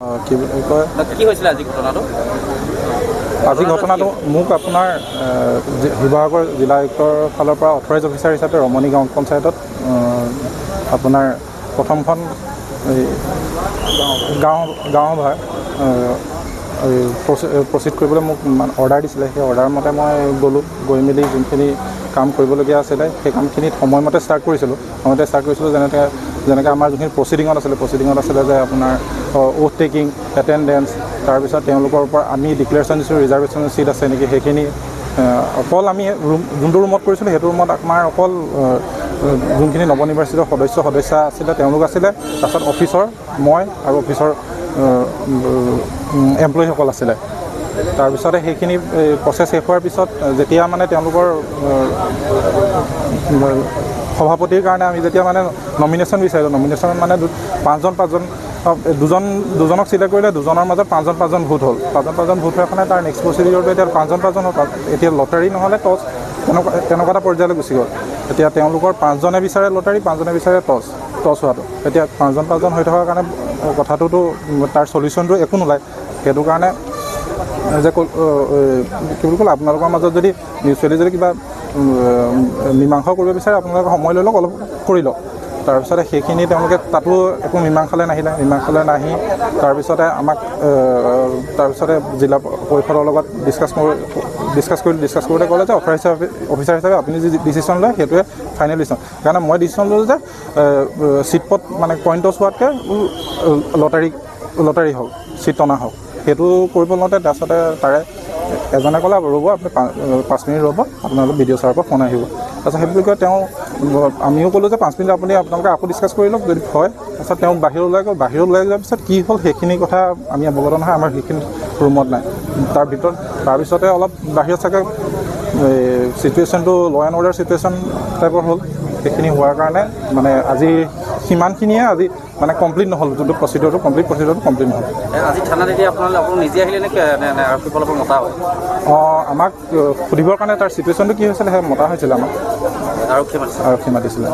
কি কয় কি হৈছিল আজি ঘটনাটো? আজি ঘটনাটো মোক আপোনাৰ শিৱসাগৰ জিলা আয়ুক্তৰ ফালৰ পৰা অথৰাইজ অফিচাৰ হিচাপে ৰমণী গাঁও পঞ্চায়তত আপোনাৰ প্ৰথমখন গাঁওসভাৰ প্ৰচিড কৰিবলৈ মোক অৰ্ডাৰ দিছিলে। সেই অৰ্ডাৰ মতে মই গ'লোঁ, গৈ মেলি যোনখিনি কাম কৰিবলগীয়া আছিলে সেই কামখিনিত সময়মতে ষ্টাৰ্ট কৰিছিলোঁ। যেনেকৈ আমাৰ যোনখিনি প্ৰচিডিঙত আছিলে যে আপোনাৰ ওথ টেকিং, এটেণ্ডেঞ্চ, তাৰপিছত তেওঁলোকৰ পৰা আমি ডিক্লেৰেশ্যন দিছোঁ ৰিজাৰ্ভেশ্যন চিট আছে নেকি, সেইখিনি অকল আমি যোনটো ৰুমত কৰিছিলোঁ সেইটো ৰুমত আমাৰ অকল যোনখিনি নৱনিৰ্বাচিত সদস্যা আছিলে তেওঁলোক আছিলে, তাৰপিছত অফিচৰ মই আৰু অফিচৰ এমপ্লয়ীসকল আছিলে। তাৰপিছতে সেইখিনি প্ৰচেছ শেষ হোৱাৰ পিছত যেতিয়া মানে তেওঁলোকৰ সভাপতিৰ কাৰণে আমি যেতিয়া মানে নমিনেশ্যন বিচাৰিলোঁ, নমিনেশ্যনত মানে দুজনক চিলেক্ট কৰিলে, দুজনৰ মাজত পাঁচজন ভোট হ'ল। পাঁচজন ভোট হোৱাৰ কাৰণে তাৰ নেক্সট প্ৰচিডিউৰটো এতিয়া পাঁচজন হ'ল। এতিয়া লটাৰী নহ'লে টছ, তেনেকুৱা এটা পৰ্যায়লৈ গুচি গ'ল। এতিয়া তেওঁলোকৰ 5জনে বিচাৰে লটাৰী, 5জনে বিচাৰে টছ হোৱাটো। এতিয়া পাঁচজন হৈ থকাৰ কাৰণে কথাটোতো তাৰ চলিউশ্যনটো একো নোলায়। সেইটো কাৰণে যে কি বুলি ক'লে আপোনালোকৰ মাজত যদি মিউচুৱেলি যদি কিবা মীমাংসা কৰিব বিচাৰে আপোনালোকে সময় লৈ লওক, অলপ কৰি লওক। তাৰপিছতে সেইখিনি তেওঁলোকে তাতো একো মীমাংসালৈ নাহি তাৰপিছতে আমাক জিলা পৰিষদৰ লগত ডিছকাছ কৰোঁতে ক'লে যে অফিচাৰ হিচাপে আপুনি যি ডিচিশ্যন লয় সেইটোৱে ফাইনেল ডিচিশ্যন। সেইকাৰণে মই ডিচিশ্যন ল'লোঁ যে চিটপট মানে পইণ্ট টছ হোৱাতকৈ লটাৰী হওক, চিট টনা হওক, সেইটো কৰিব লওঁতে তাৰপিছতে তাৰে এজনে ক'লে ৰ'ব আপুনি 5 মিনিট ৰ'ব, আপোনালোকে BDO ছাৰৰ পৰা ফোন আহিব। তাৰপিছত সেই বুলি কয় আমিও ক'লোঁ যে 5 মিনিট আপোনালোকে আকৌ ডিছকাছ কৰি লওক যদি হয়। তাৰপিছত তেওঁ বাহিৰত ওলাই যোৱাৰ পিছত কি হ'ল সেইখিনি কথা আমি অৱগত নহয়, আমাৰ সেইখিনি ৰুমত নাই। তাৰপিছতে অলপ বাহিৰত চাগে চিটুৱেশ্যনটো ল' এণ্ড অৰ্ডাৰ চিটুৱেশ্যন টাইপৰ হ'ল। সেইখিনি হোৱাৰ কাৰণে মানে আজি সিমানখিনিয়ে আজি মানে কমপ্লিট নহ'ল, যোনটো প্ৰচিডিউৰটো কমপ্লিট নহ'ল। আজি থানাত এতিয়া আপোনালোকে নিজে আহিলে নে আৰক্ষী ফালৰ পৰা মতা হ'ল? আমাক সুধিবৰ কাৰণে তাৰ চিটুৱেশ্যনটো কি হৈছিলে সেই মতা হৈছিলে আমাক, আৰক্ষী মাতিছিলে।